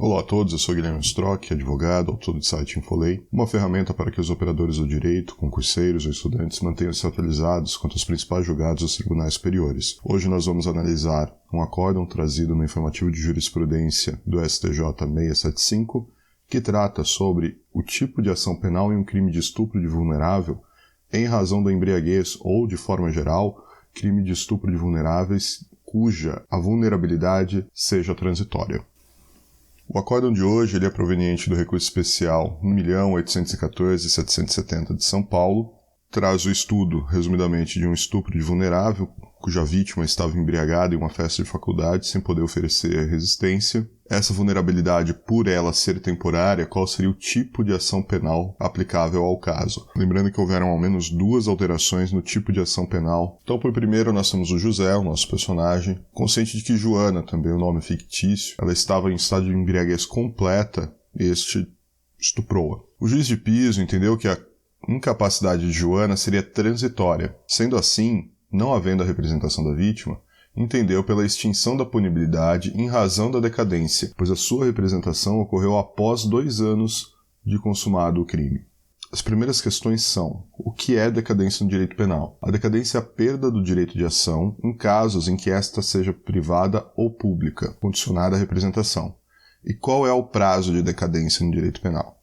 Olá a todos, eu sou Guilherme Strock, advogado, autor do site Infolei, uma ferramenta para que os operadores do direito, concurseiros ou estudantes mantenham-se atualizados quanto aos principais julgados dos tribunais superiores. Hoje nós vamos analisar um acórdão trazido no informativo de jurisprudência do STJ 675, que trata sobre o tipo de ação penal em um crime de estupro de vulnerável em razão da embriaguez ou, de forma geral, crime de estupro de vulneráveis cuja a vulnerabilidade seja transitória. O acórdão de hoje ele é proveniente do recurso especial 1.814.770 de São Paulo, traz o estudo, resumidamente, de um estupro de vulnerável, cuja vítima estava embriagada em uma festa de faculdade sem poder oferecer resistência. Essa vulnerabilidade, por ela ser temporária, qual seria o tipo de ação penal aplicável ao caso? Lembrando que houveram ao menos 2 alterações no tipo de ação penal. Então, por primeiro, nós temos o José, o nosso personagem, consciente de que Joana, também o nome fictício, ela estava em estado de embriaguez completa e este estuprou-a. O juiz de piso entendeu que a incapacidade de Joana seria transitória. Sendo assim, não havendo a representação da vítima, entendeu pela extinção da punibilidade em razão da decadência, pois a sua representação ocorreu após 2 anos de consumado o crime. As primeiras questões são: o que é decadência no direito penal? A decadência é a perda do direito de ação em casos em que esta seja privada ou pública, condicionada à representação. E qual é o prazo de decadência no direito penal?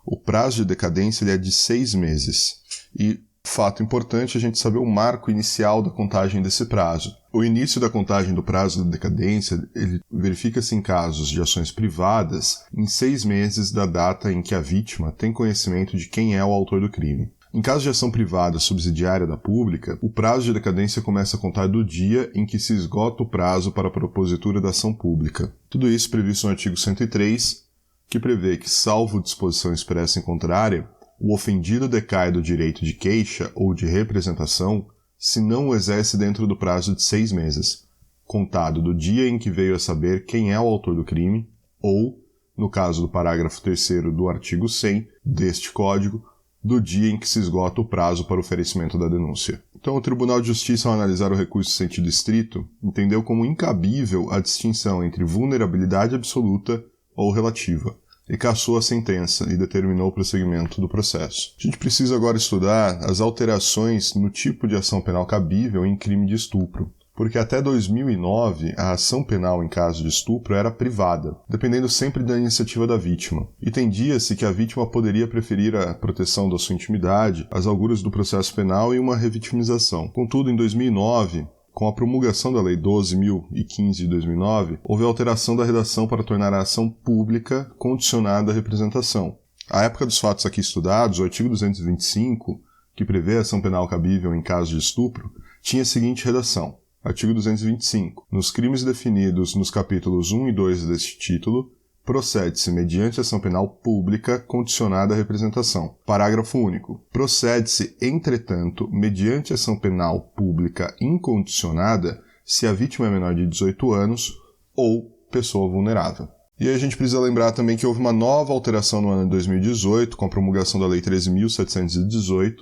O prazo de decadência ele é de 6 meses. E fato importante a gente saber o marco inicial da contagem desse prazo. O início da contagem do prazo de decadência ele verifica-se em casos de ações privadas em 6 meses da data em que a vítima tem conhecimento de quem é o autor do crime. Em caso de ação privada subsidiária da pública, o prazo de decadência começa a contar do dia em que se esgota o prazo para a propositura da ação pública. Tudo isso previsto no artigo 103, que prevê que, salvo disposição expressa em contrária, o ofendido decai do direito de queixa ou de representação se não o exerce dentro do prazo de 6 meses, contado do dia em que veio a saber quem é o autor do crime ou, no caso do parágrafo 3º do artigo 100 deste Código, do dia em que se esgota o prazo para o oferecimento da denúncia. Então, o Tribunal de Justiça, ao analisar o recurso em sentido estrito, entendeu como incabível a distinção entre vulnerabilidade absoluta ou relativa, e cassou a sentença e determinou o prosseguimento do processo. A gente precisa agora estudar as alterações no tipo de ação penal cabível em crime de estupro, porque até 2009 a ação penal em caso de estupro era privada, dependendo sempre da iniciativa da vítima. E entendia-se que a vítima poderia preferir a proteção da sua intimidade, as auguras do processo penal e uma revitimização. Contudo, em 2009, com a promulgação da Lei 12.015 de 2009, houve alteração da redação para tornar a ação pública condicionada à representação. À época dos fatos aqui estudados, o artigo 225, que prevê a ação penal cabível em caso de estupro, tinha a seguinte redação. Artigo 225. Nos crimes definidos nos capítulos 1 e 2 deste título, procede-se mediante ação penal pública condicionada à representação. Parágrafo único. Procede-se, entretanto, mediante ação penal pública incondicionada se a vítima é menor de 18 anos ou pessoa vulnerável. E aí a gente precisa lembrar também que houve uma nova alteração no ano de 2018, com a promulgação da Lei 13.718,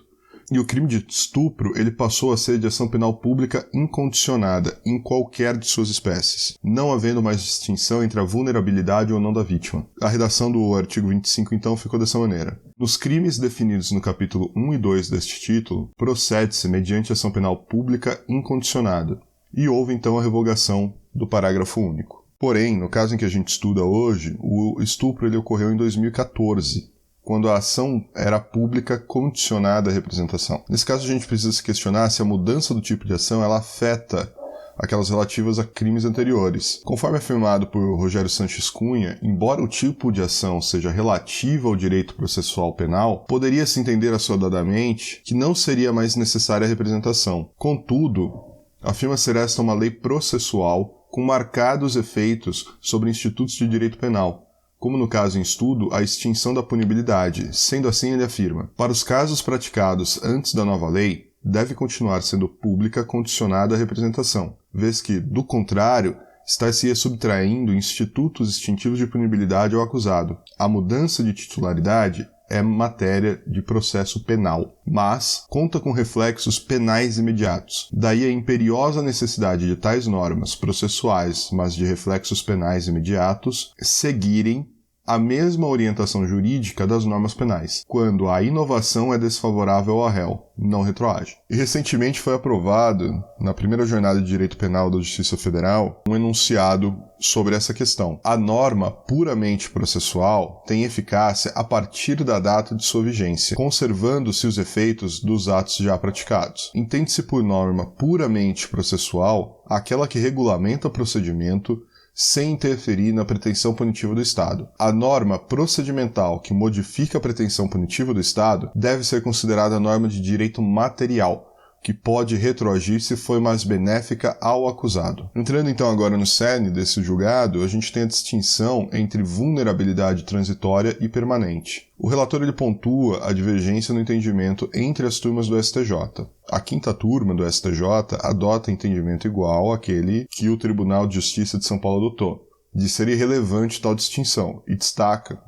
e o crime de estupro ele passou a ser de ação penal pública incondicionada em qualquer de suas espécies, não havendo mais distinção entre a vulnerabilidade ou não da vítima. A redação do artigo 25, então, ficou dessa maneira. Nos crimes definidos no capítulo 1 e 2 deste título, procede-se mediante ação penal pública incondicionada, e houve, então, a revogação do parágrafo único. Porém, no caso em que a gente estuda hoje, o estupro ele ocorreu em 2014, quando a ação era pública condicionada à representação. Nesse caso, a gente precisa se questionar se a mudança do tipo de ação ela afeta aquelas relativas a crimes anteriores. Conforme afirmado por Rogério Sanches Cunha, embora o tipo de ação seja relativo ao direito processual penal, poderia-se entender assodadamente que não seria mais necessária a representação. Contudo, afirma ser esta uma lei processual com marcados efeitos sobre institutos de direito penal, como no caso em estudo, a extinção da punibilidade. Sendo assim, ele afirma: para os casos praticados antes da nova lei, deve continuar sendo pública condicionada à representação, vez que, do contrário, estar-se-ia subtraindo institutos extintivos de punibilidade ao acusado. A mudança de titularidade é matéria de processo penal, mas conta com reflexos penais imediatos. Daí a imperiosa necessidade de tais normas processuais, mas de reflexos penais imediatos, seguirem a mesma orientação jurídica das normas penais, quando a inovação é desfavorável ao réu, não retroage. E recentemente foi aprovado, na primeira jornada de Direito Penal da Justiça Federal, um enunciado sobre essa questão. A norma puramente processual tem eficácia a partir da data de sua vigência, conservando-se os efeitos dos atos já praticados. Entende-se por norma puramente processual aquela que regulamenta o procedimento sem interferir na pretensão punitiva do Estado. A norma procedimental que modifica a pretensão punitiva do Estado deve ser considerada norma de direito material, que pode retroagir se for mais benéfica ao acusado. Entrando então agora no cerne desse julgado, a gente tem a distinção entre vulnerabilidade transitória e permanente. O relator ele pontua a divergência no entendimento entre as turmas do STJ. A quinta turma do STJ adota entendimento igual àquele que o Tribunal de Justiça de São Paulo adotou, de ser irrelevante tal distinção, e destaca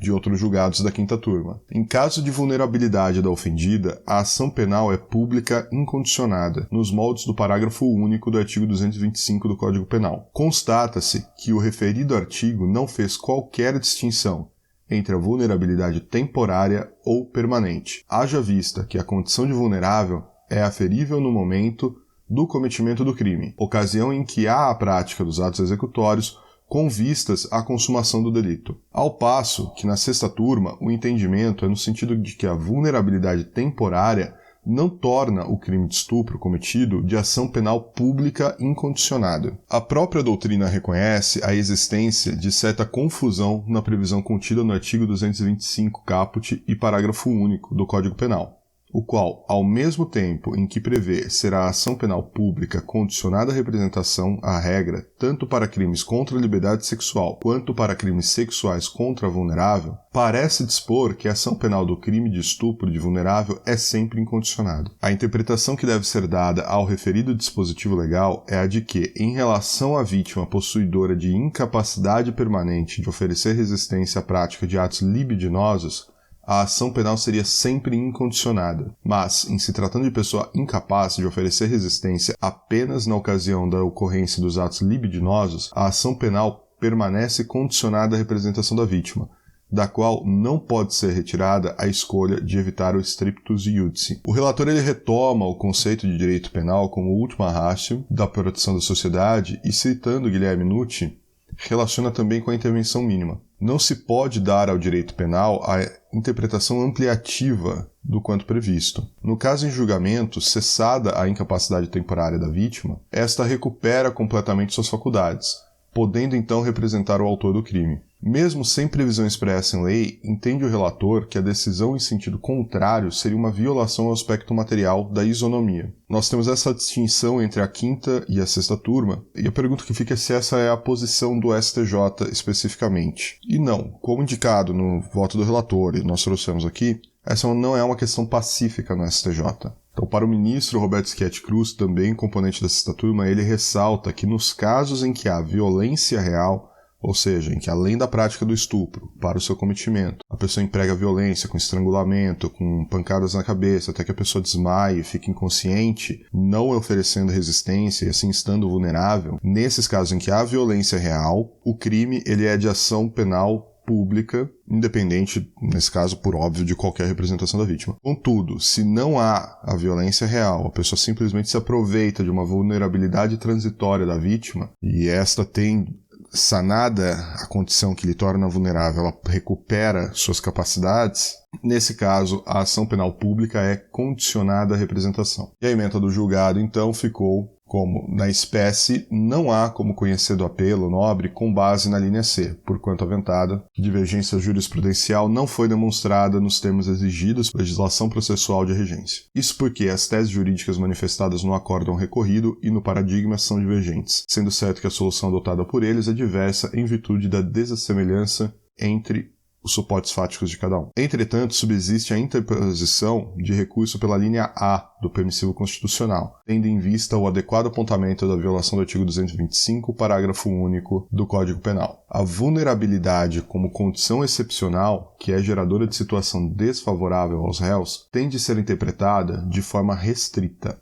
de outros julgados da quinta turma. Em caso de vulnerabilidade da ofendida, a ação penal é pública incondicionada, nos moldes do parágrafo único do artigo 225 do Código Penal. Constata-se que o referido artigo não fez qualquer distinção entre a vulnerabilidade temporária ou permanente, haja vista que a condição de vulnerável é aferível no momento do cometimento do crime, ocasião em que há a prática dos atos executórios com vistas à consumação do delito. Ao passo que na sexta turma o entendimento é no sentido de que a vulnerabilidade temporária não torna o crime de estupro cometido de ação penal pública incondicionada. A própria doutrina reconhece a existência de certa confusão na previsão contida no artigo 225 caput e parágrafo único do Código Penal, o qual, ao mesmo tempo em que prevê ser a ação penal pública condicionada à representação à regra, tanto para crimes contra a liberdade sexual quanto para crimes sexuais contra a vulnerável, parece dispor que a ação penal do crime de estupro de vulnerável é sempre incondicionada. A interpretação que deve ser dada ao referido dispositivo legal é a de que, em relação à vítima possuidora de incapacidade permanente de oferecer resistência à prática de atos libidinosos, a ação penal seria sempre incondicionada, mas, em se tratando de pessoa incapaz de oferecer resistência apenas na ocasião da ocorrência dos atos libidinosos, a ação penal permanece condicionada à representação da vítima, da qual não pode ser retirada a escolha de evitar o strictus iudice. O relator ele retoma o conceito de direito penal como última ratio da proteção da sociedade e, citando Guilherme Nucci, relaciona também com a intervenção mínima. Não se pode dar ao direito penal a interpretação ampliativa do quanto previsto. No caso em julgamento, cessada a incapacidade temporária da vítima, esta recupera completamente suas faculdades, podendo então representar o autor do crime. Mesmo sem previsão expressa em lei, entende o relator que a decisão em sentido contrário seria uma violação ao aspecto material da isonomia. Nós temos essa distinção entre a quinta e a sexta turma, e a pergunta que fica é se essa é a posição do STJ especificamente. E não, como indicado no voto do relator, e nós trouxemos aqui, essa não é uma questão pacífica no STJ. Então, para o ministro Roberto Schetti Cruz, também componente da sexta turma, ele ressalta que nos casos em que há violência real, ou seja, em que além da prática do estupro, para o seu cometimento, a pessoa emprega violência com estrangulamento, com pancadas na cabeça, até que a pessoa desmaie e fique inconsciente, não oferecendo resistência e assim estando vulnerável, nesses casos em que há violência real, o crime ele é de ação penal pública, independente, nesse caso, por óbvio, de qualquer representação da vítima. Contudo, se não há a violência real, a pessoa simplesmente se aproveita de uma vulnerabilidade transitória da vítima, e esta tem sanada a condição que lhe torna vulnerável, ela recupera suas capacidades, nesse caso, a ação penal pública é condicionada à representação. E a ementa do julgado, então, ficou como, na espécie, não há como conhecer do apelo nobre com base na linha C, porquanto aventada, divergência jurisprudencial não foi demonstrada nos termos exigidos pela legislação processual de regência. Isso porque as teses jurídicas manifestadas no acórdão recorrido e no paradigma são divergentes, sendo certo que a solução adotada por eles é diversa em virtude da dessemelhança entre os suportes fáticos de cada um. Entretanto, subsiste a interposição de recurso pela linha A do permissivo constitucional, tendo em vista o adequado apontamento da violação do artigo 225, parágrafo único do Código Penal. A vulnerabilidade como condição excepcional, que é geradora de situação desfavorável aos réus, tem de ser interpretada de forma restrita,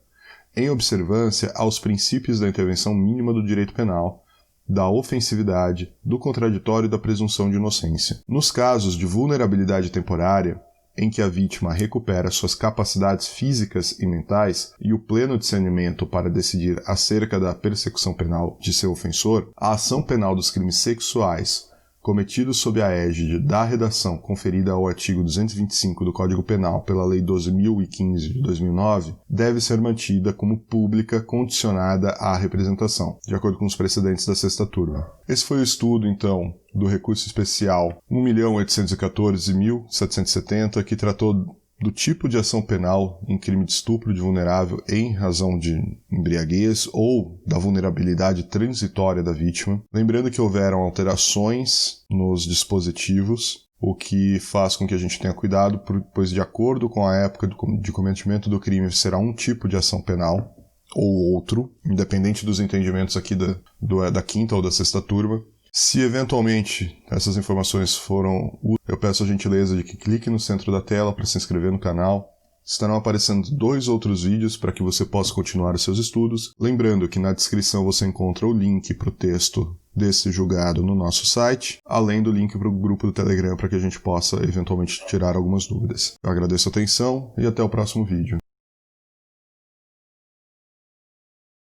em observância aos princípios da intervenção mínima do direito penal, da ofensividade, do contraditório e da presunção de inocência. Nos casos de vulnerabilidade temporária, em que a vítima recupera suas capacidades físicas e mentais e o pleno discernimento para decidir acerca da persecução penal de seu ofensor, a ação penal dos crimes sexuais cometidos sob a égide da redação conferida ao artigo 225 do Código Penal pela Lei 12.015 de 2009 deve ser mantida como pública condicionada à representação, de acordo com os precedentes da sexta turma. Esse foi o estudo, então, do recurso especial 1.814.770, que tratou do tipo de ação penal em crime de estupro de vulnerável em razão de embriaguez ou da vulnerabilidade transitória da vítima. Lembrando que houveram alterações nos dispositivos, o que faz com que a gente tenha cuidado, pois de acordo com a época de cometimento do crime será um tipo de ação penal ou outro, independente dos entendimentos aqui da quinta ou da sexta turma. Se eventualmente essas informações foram úteis, eu peço a gentileza de que clique no centro da tela para se inscrever no canal. Estarão aparecendo 2 outros vídeos para que você possa continuar os seus estudos. Lembrando que na descrição você encontra o link para o texto desse julgado no nosso site, além do link para o grupo do Telegram para que a gente possa eventualmente tirar algumas dúvidas. Eu agradeço a atenção e até o próximo vídeo.